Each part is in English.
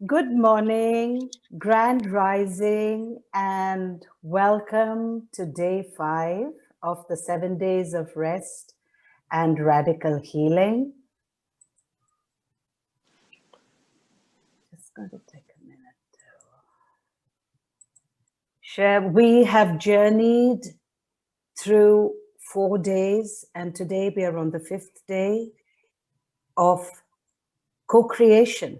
Good morning, grand rising, and welcome to day 5 of the 7 days of rest and radical healing. Just going to take a minute to share. We have journeyed through 4 days, and today we are on the 5th day of co-creation.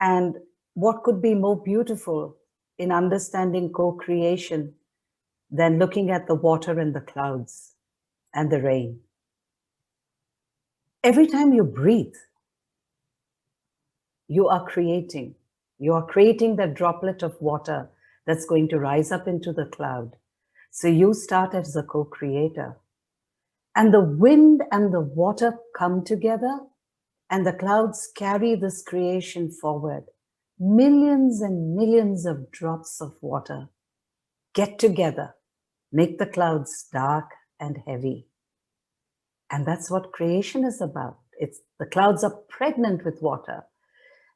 And what could be more beautiful in understanding co-creation than looking at the water and the clouds and the rain? Every time you breathe, you are creating. You are creating that droplet of water that's going to rise up into the cloud. So you start as a co-creator. And the wind and the water come together, and the clouds carry this creation forward. Millions and millions of drops of water get together, make the clouds dark and heavy. And that's what creation is about. The clouds are pregnant with water,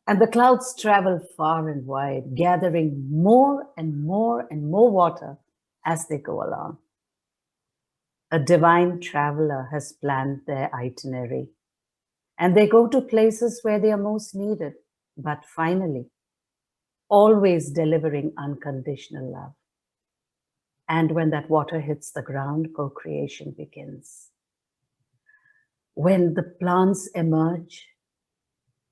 and the clouds travel far and wide, gathering more and more and more water as they go along. A divine traveler has planned their itinerary, and they go to places where they are most needed, but finally, always delivering unconditional love. And when that water hits the ground, co-creation begins. When the plants emerge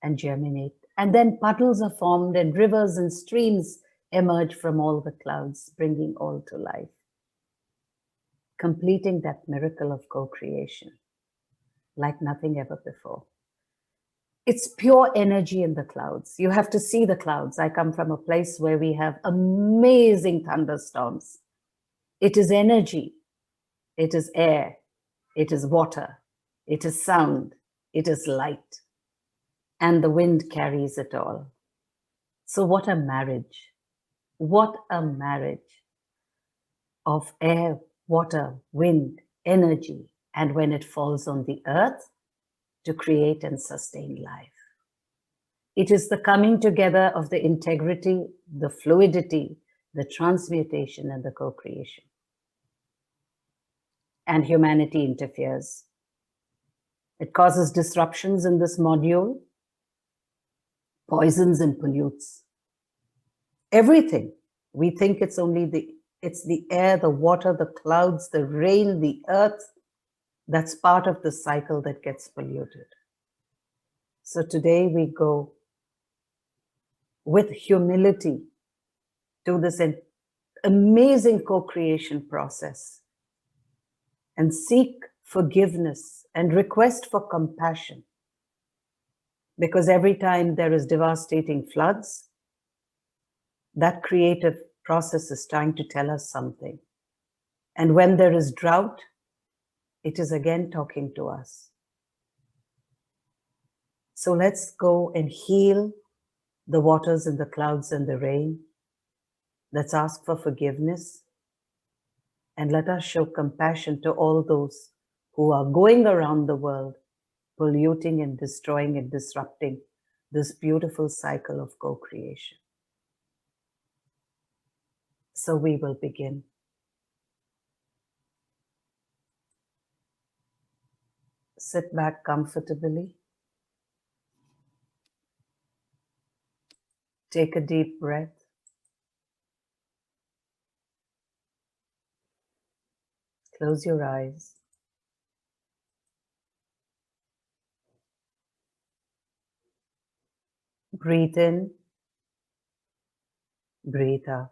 and germinate, and then puddles are formed and rivers and streams emerge from all the clouds, bringing all to life, completing that miracle of co-creation like nothing ever before. It's pure energy in the clouds. You have to see the clouds. I come from a place where we have amazing thunderstorms. It is energy. It is air. It is water. It is sound. It is light. And the wind carries it all. So what a marriage. What a marriage of air, water, wind, energy, and when it falls on the earth, to create and sustain life. It is the coming together of the integrity, the fluidity, the transmutation, and the co-creation. And humanity interferes. It causes disruptions in this module, poisons and pollutes. Everything. We think it's only the air, the water, the clouds, the rain, the earth. That's part of the cycle that gets polluted. So today we go with humility to this amazing co-creation process and seek forgiveness and request for compassion. Because every time there is devastating floods, that creative process is trying to tell us something. And when there is drought, it is again talking to us. So let's go and heal the waters and the clouds and the rain. Let's ask for forgiveness. And let us show compassion to all those who are going around the world, polluting and destroying and disrupting this beautiful cycle of co-creation. So we will begin. Sit back comfortably. Take a deep breath. Close your eyes. Breathe in. Breathe out.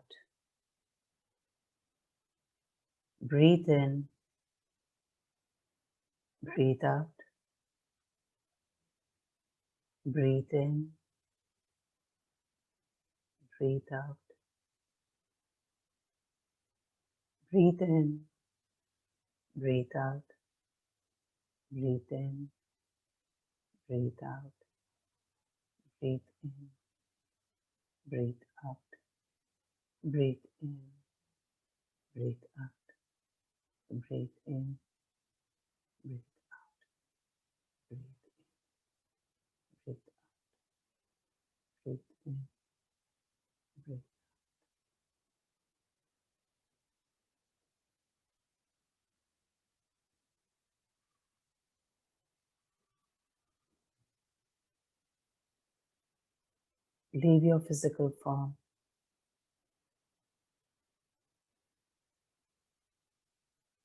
Breathe in. Breathe out. Breathe in. Breathe out. Breathe in. Breathe out. Breathe in. Breathe out. Breathe in. Breathe out. Breathe in. Breathe out. Breathe in. Breathe out. Breathe in. Breathe out. leave your physical form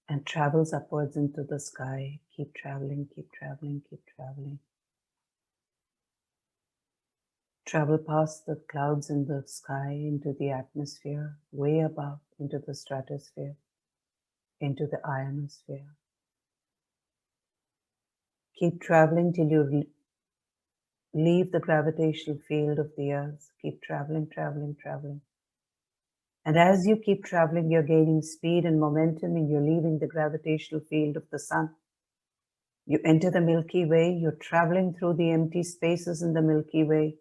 and travels upwards into the sky. Keep traveling, keep traveling, keep traveling. Travel past the clouds in the sky into the atmosphere, way above, into the stratosphere, into the ionosphere. Keep traveling till you leave the gravitational field of the earth. Keep traveling, traveling, traveling. And as you keep traveling, you're gaining speed and momentum, and you're leaving the gravitational field of the sun. You enter the Milky Way. You're traveling through the empty spaces in the Milky Way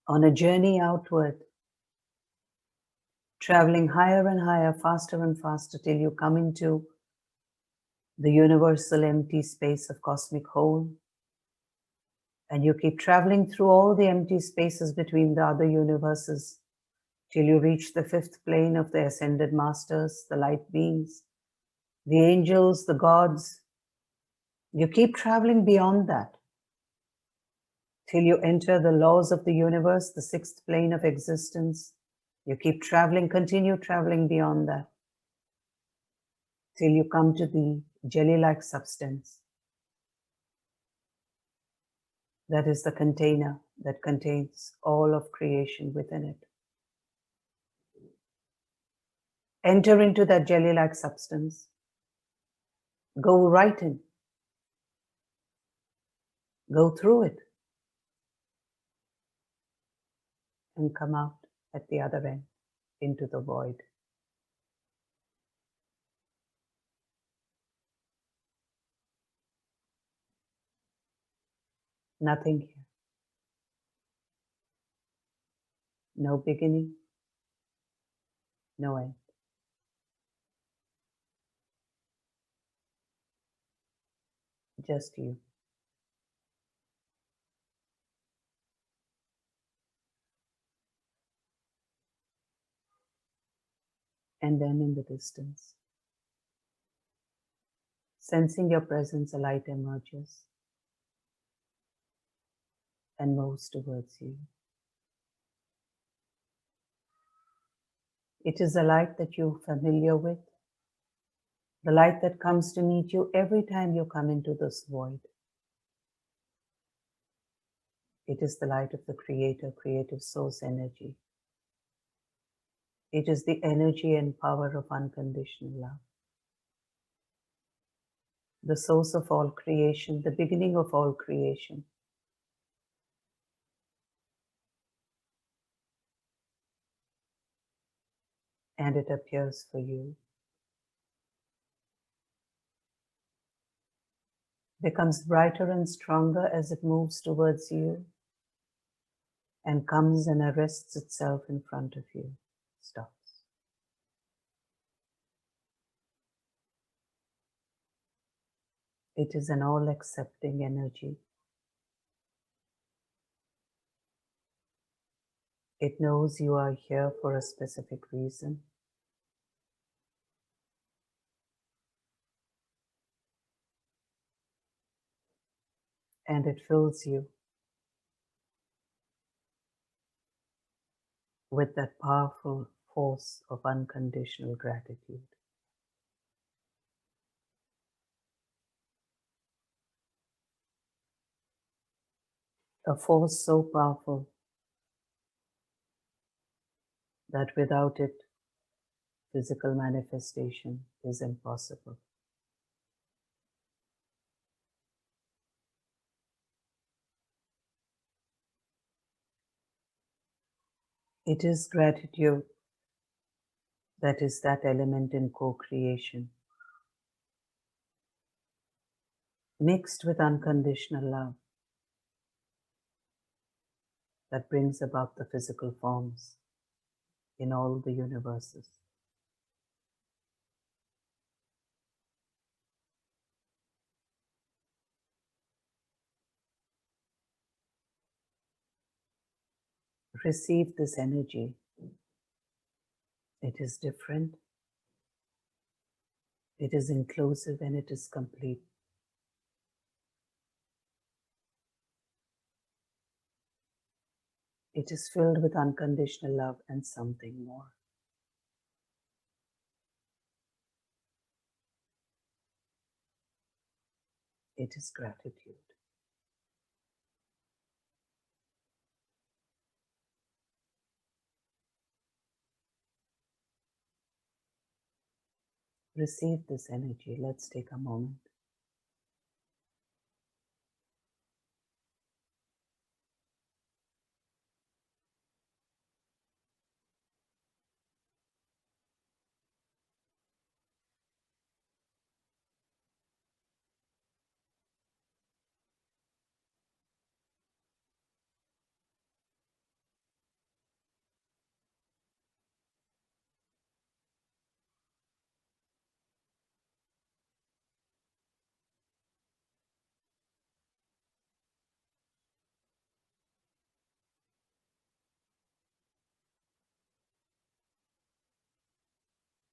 on a journey outward, traveling higher and higher, faster and faster, till you come into the universal empty space of cosmic whole. And you keep traveling through all the empty spaces between the other universes till you reach the fifth plane of the ascended masters, the light beings, the angels, the gods. You keep traveling beyond that till you enter the laws of the universe, the sixth plane of existence. You keep traveling, continue traveling beyond that till you come to the jelly-like substance. That is the container that contains all of creation within it. Enter into that jelly-like substance. Go right in. Go through it. And come out at the other end into the void. Nothing here. No beginning, no end. Just you. And then in the distance, sensing your presence, a light emerges and moves towards you. It is a light that you're familiar with, the light that comes to meet you every time you come into this void. It is the light of the Creator, creative source energy. It is the energy and power of unconditional love. The source of all creation, the beginning of all creation. And it appears for you. Becomes brighter and stronger as it moves towards you and comes and arrests itself in front of you. Stops. It is an all-accepting energy. It knows you are here for a specific reason. And it fills you with that powerful force of unconditional gratitude. A force so powerful that without it, physical manifestation is impossible. It is gratitude that is that element in co-creation, mixed with unconditional love, that brings about the physical forms in all the universes. Receive this energy. It is different, it is inclusive, and it is complete. It is filled with unconditional love and something more. It is gratitude. Receive this energy. Let's take a moment.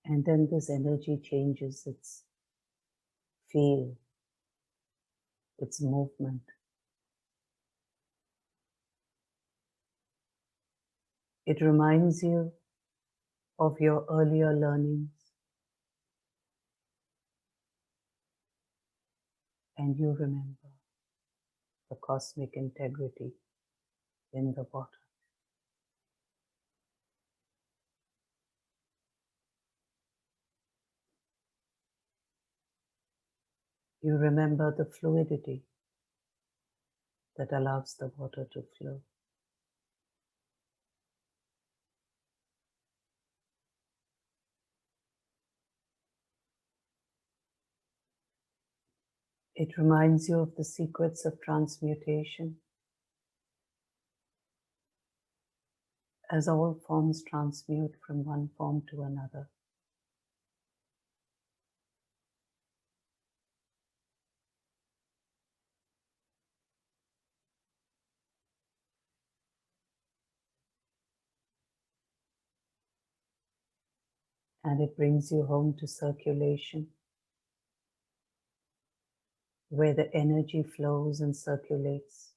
And then this energy changes its feel, its movement. It reminds you of your earlier learnings, and you remember the cosmic integrity in the water. You remember the fluidity that allows the water to flow. It reminds you of the secrets of transmutation as all forms transmute from one form to another. And it brings you home to circulation, where the energy flows and circulates,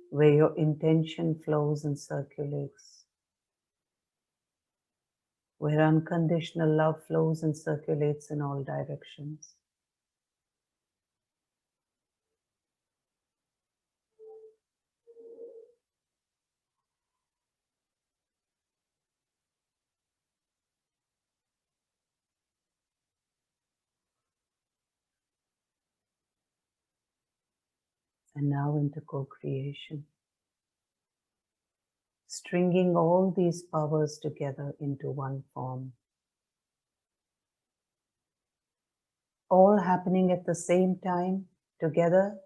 where your intention flows and circulates, where unconditional love flows and circulates in all directions. And now into co-creation, stringing all these powers together into one form, all happening at the same time, together,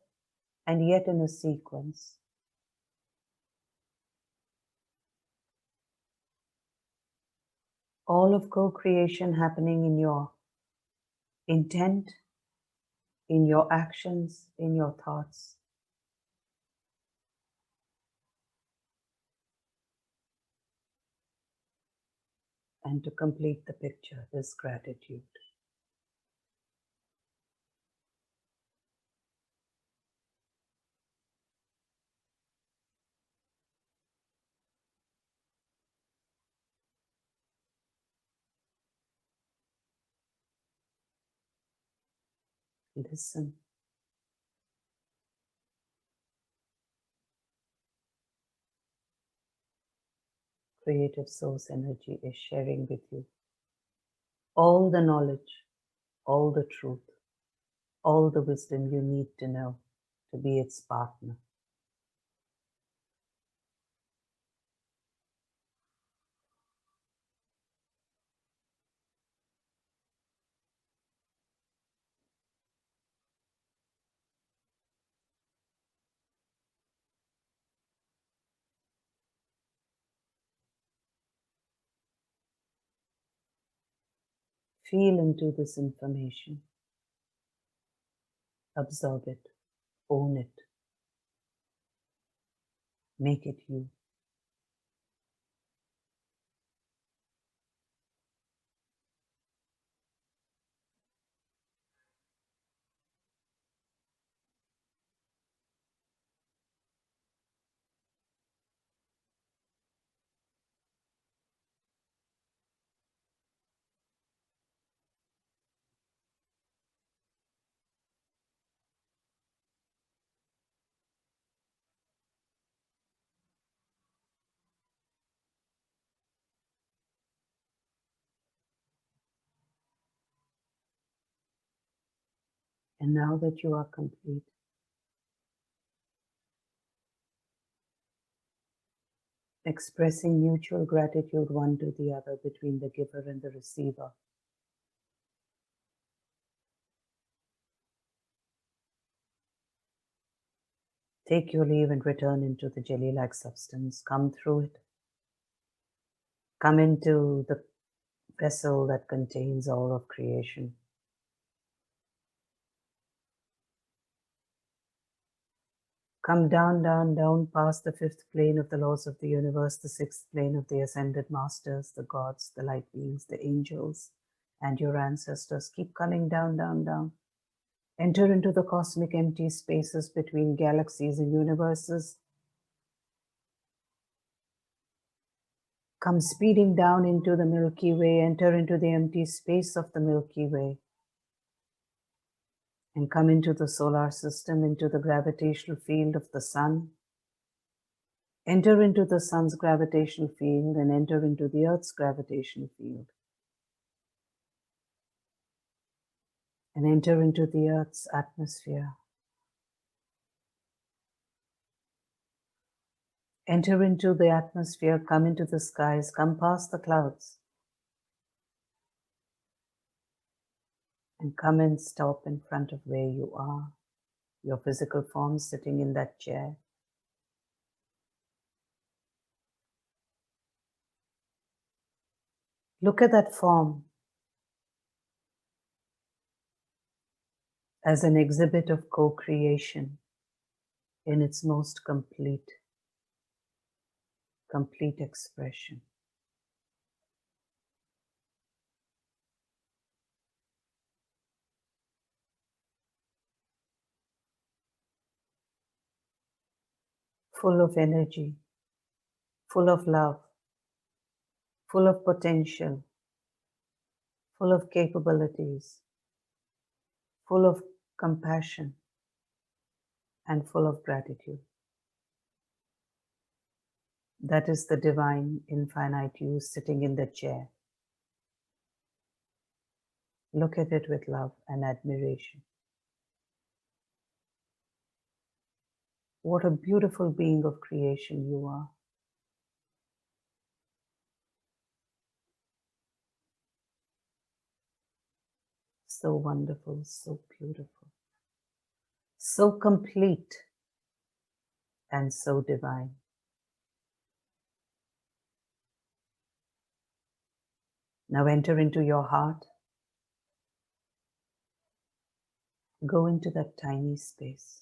and yet in a sequence. All of co-creation happening in your intent, in your actions, in your thoughts. And to complete the picture, this gratitude. Listen. Creative source energy is sharing with you all the knowledge, all the truth, all the wisdom you need to know to be its partner. Feel into this information. Absorb it. Own it. Make it you. And now that you are complete, expressing mutual gratitude one to the other between the giver and the receiver. Take your leave and return into the jelly-like substance. Come through it. Come into the vessel that contains all of creation. Come down, down, down past the fifth plane of the laws of the universe, the sixth plane of the ascended masters, the gods, the light beings, the angels, and your ancestors. Keep coming down, down, down. Enter into the cosmic empty spaces between galaxies and universes. Come speeding down into the Milky Way. Enter into the empty space of the Milky Way. And come into the solar system, into the gravitational field of the sun. Enter into the sun's gravitational field and enter into the earth's gravitational field. And enter into the earth's atmosphere. Enter into the atmosphere, come into the skies, come past the clouds. And come and stop in front of where you are, your physical form sitting in that chair. Look at that form as an exhibit of co-creation in its most complete expression. Full of energy, full of love, full of potential, full of capabilities, full of compassion, and full of gratitude. That is the divine, infinite you sitting in the chair. Look at it with love and admiration. What a beautiful being of creation you are. So wonderful, so beautiful, so complete, and so divine. Now enter into your heart. Go into that tiny space.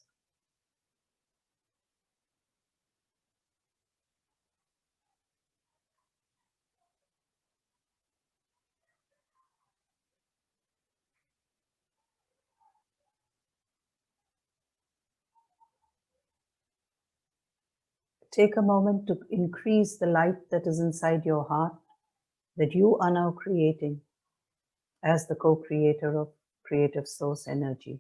Take a moment to increase the light that is inside your heart, that you are now creating as the co-creator of creative source energy.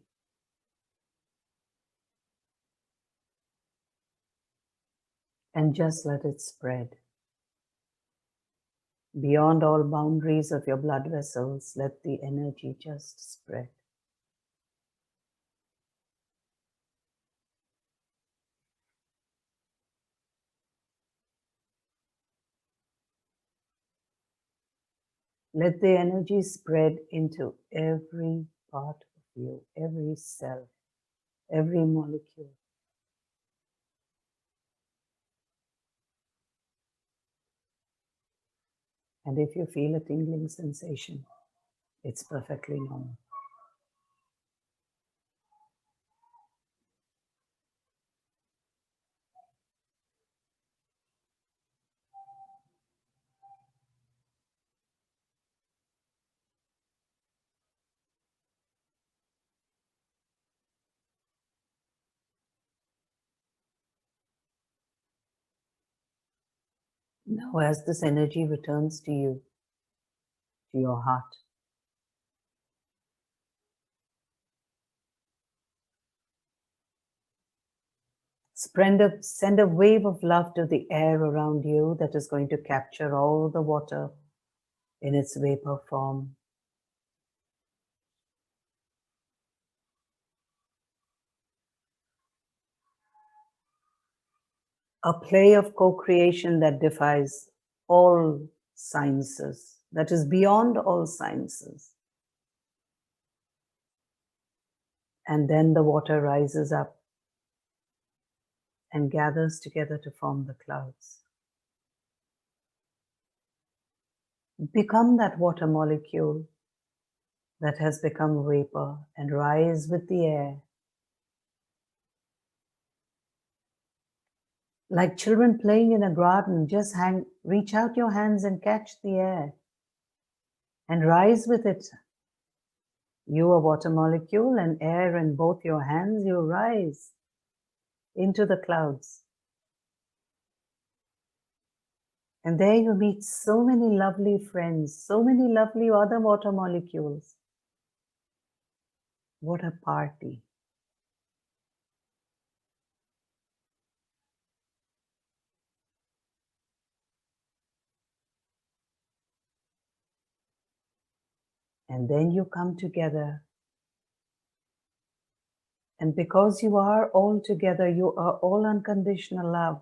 And just let it spread. Beyond all boundaries of your blood vessels, let the energy just spread. Let the energy spread into every part of you, every cell, every molecule. And if you feel a tingling sensation, it's perfectly normal. Now, as this energy returns to you, to your heart, send a wave of love to the air around you that is going to capture all the water in its vapor form. A play of co-creation that defies all sciences, that is beyond all sciences. And then the water rises up and gathers together to form the clouds. Become that water molecule that has become vapor and rise with the air. Like children playing in a garden, just reach out your hands and catch the air and rise with it. You, a water molecule, and air in both your hands, you rise into the clouds. And there you meet so many lovely friends, so many lovely other water molecules. What a party. And then you come together. And because you are all together, you are all unconditional love.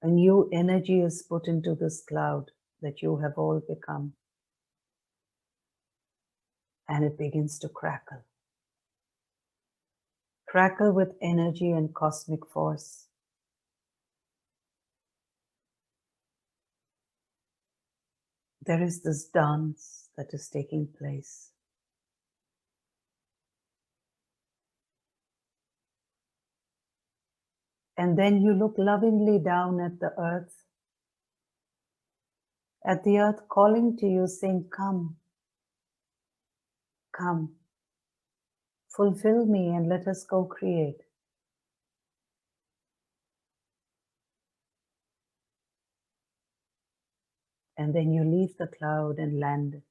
A new energy is put into this cloud that you have all become. And it begins to crackle. Crackle with energy and cosmic force. There is this dance that is taking place. And then you look lovingly down at the earth calling to you, saying, come, come, fulfill me and let us co-create. And then you leave the cloud and land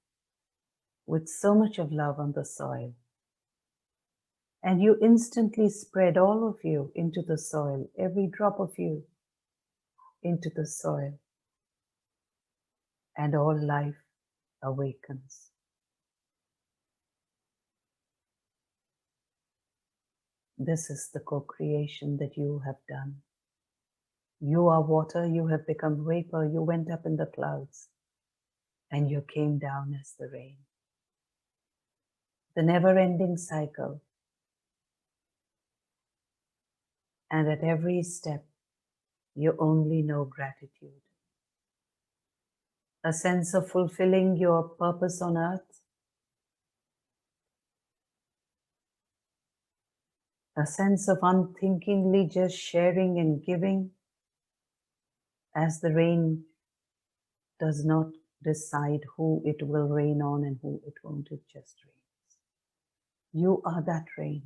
with so much of love on the soil. And you instantly spread all of you into the soil, every drop of you into the soil. And all life awakens. This is the co-creation that you have done. You are water, you have become vapor, you went up in the clouds, and you came down as the rain. The never-ending cycle. And at every step, you only know gratitude. A sense of fulfilling your purpose on earth. A sense of unthinkingly just sharing and giving as the rain does not decide who it will rain on and who it won't, it just rains. You are that rain.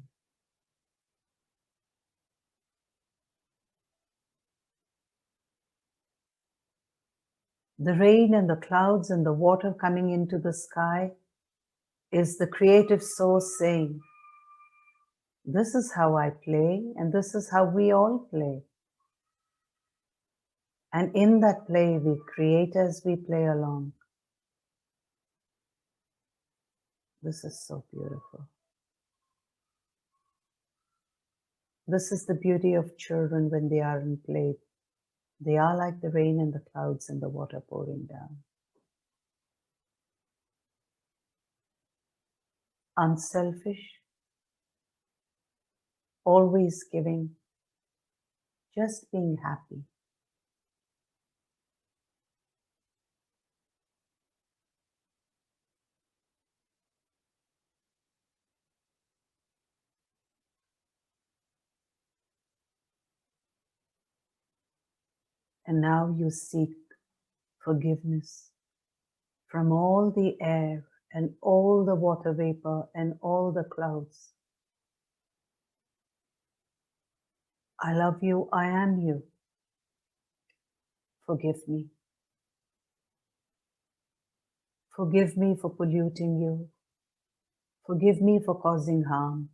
The rain and the clouds and the water coming into the sky is the creative source saying, this is how I play and this is how we all play. And in that play, we create as we play along. This is so beautiful. This is the beauty of children when they are in play. They are like the rain and the clouds and the water pouring down. Unselfish, always giving, just being happy. And now you seek forgiveness from all the air and all the water vapor and all the clouds. I love you, I am you. Forgive me. Forgive me for polluting you. Forgive me for causing harm.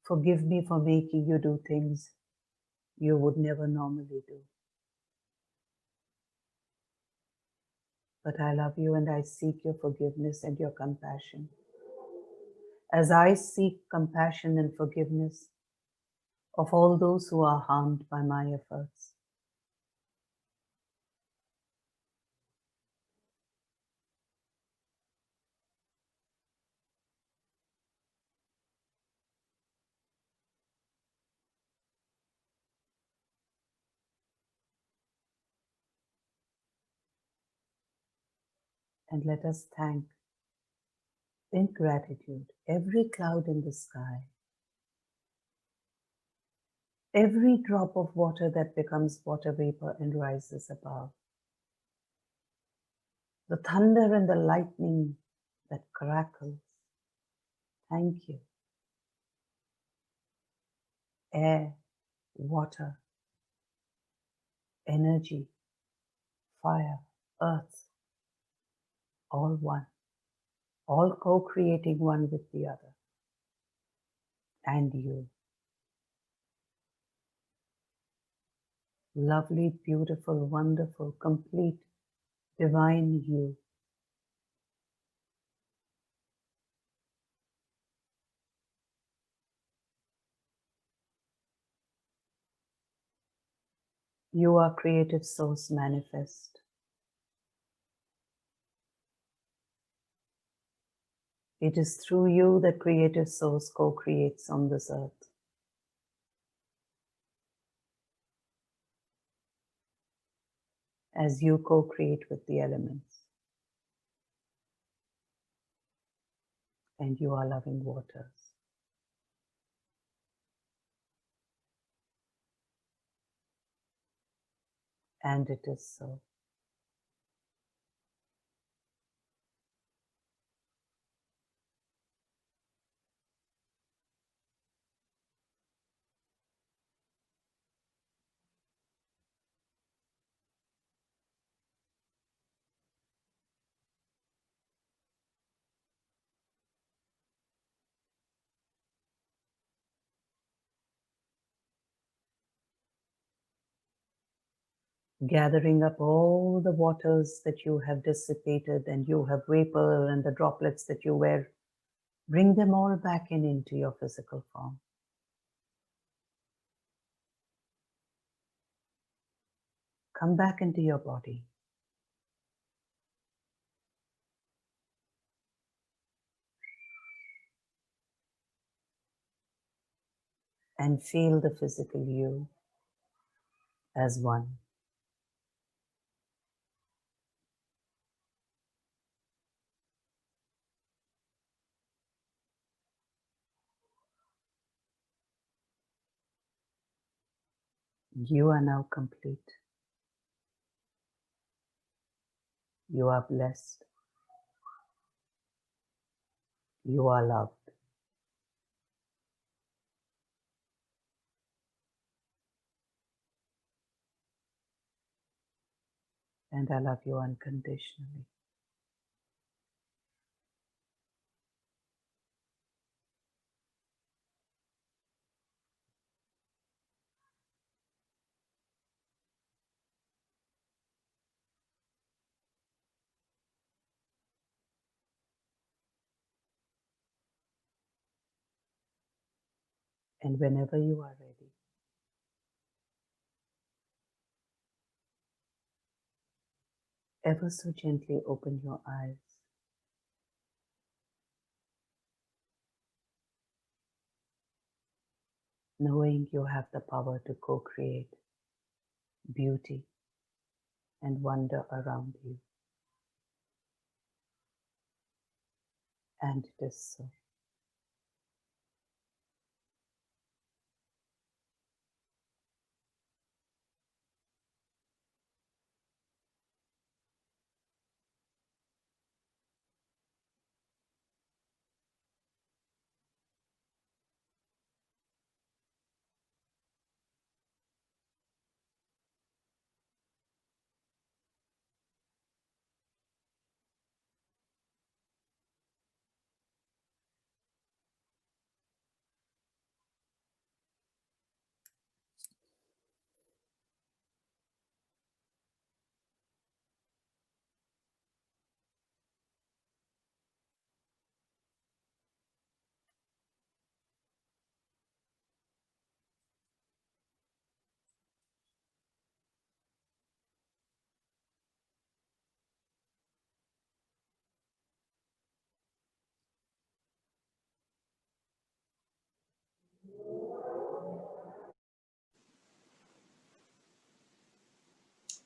Forgive me for making you do things you would never normally do. But I love you and I seek your forgiveness and your compassion. as I seek compassion and forgiveness of all those who are harmed by my efforts. And let us thank, in gratitude, every cloud in the sky, every drop of water that becomes water vapor and rises above, the thunder and the lightning that crackles. Thank you. Air, water, energy, fire, earth, all one, all co-creating one with the other. And you, lovely, beautiful, wonderful, complete, divine you. You are creative source manifest. It is through you that creative source co-creates on this earth. As you co-create with the elements. And you are loving waters. And it is so. Gathering up all the waters that you have dissipated and you have vapor and the droplets that you wear, bring them all back into your physical form. Come back into your body. And feel the physical you as one. You are now complete. You are blessed. You are loved. And I love you unconditionally. And whenever you are ready, ever so gently open your eyes. Knowing you have the power to co-create beauty and wonder around you. And it is so.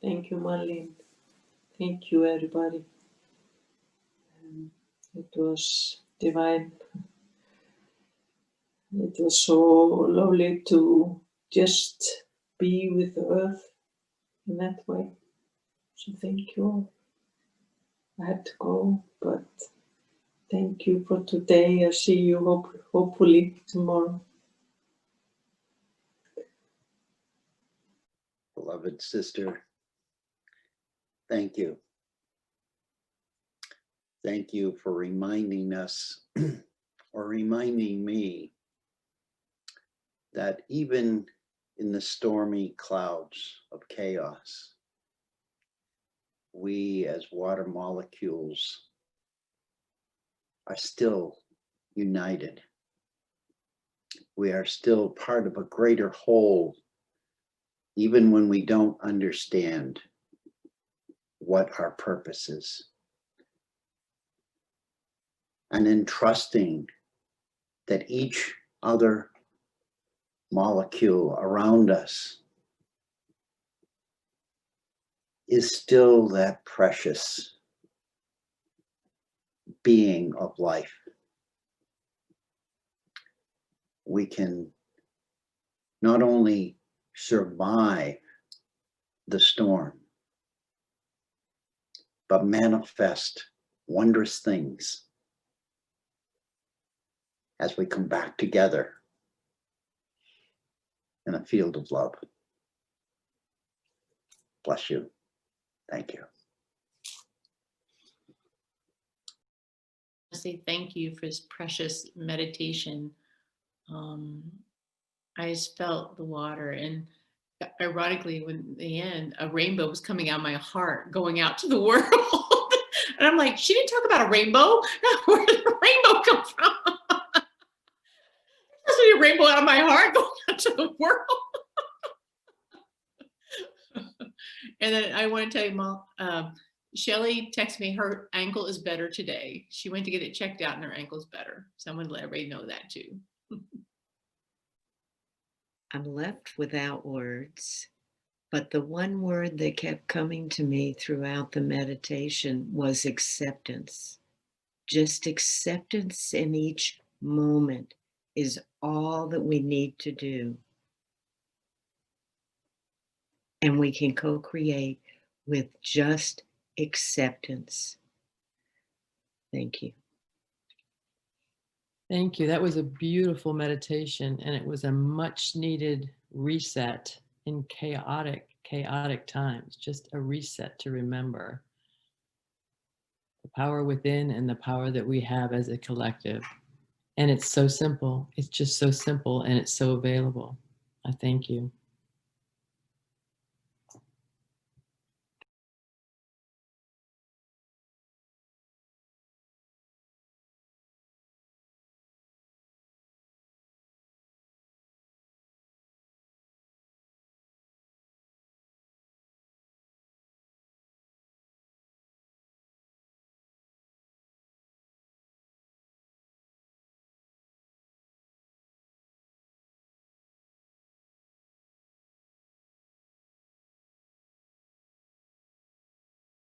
Thank you, Marlene. Thank you, everybody. It was divine. It was so lovely to just be with the earth in that way. So thank you all. I had to go, but thank you for today. I'll see you hopefully tomorrow. Beloved sister, thank you. Thank you for reminding us or reminding me that even in the stormy clouds of chaos, we as water molecules are still united. We are still part of a greater whole, even when we don't understand what our purpose is. And in trusting that each other molecule around us is still that precious being of life. We can not only survive the storm, but manifest wondrous things as we come back together in a field of love. Bless you. Thank you. I say thank you for this precious meditation. I just felt the water, and ironically, when in the end, a rainbow was coming out of my heart, going out to the world. And I'm like, she didn't talk about a rainbow. Where did the rainbow come from? There's a rainbow out of my heart going out to the world. And then I want to tell you, Mom, Shelly texted me her ankle is better today. She went to get it checked out and her ankle's better. So I'm going to let everybody know that too. I'm left without words, but the one word that kept coming to me throughout the meditation was acceptance. Just acceptance in each moment is all that we need to do. And we can co-create with just acceptance. Thank you. Thank you. That was a beautiful meditation, and it was a much needed reset in chaotic times. Just a reset to remember the power within and the power that we have as a collective. And it's so simple. It's just so simple, and it's so available. I thank you.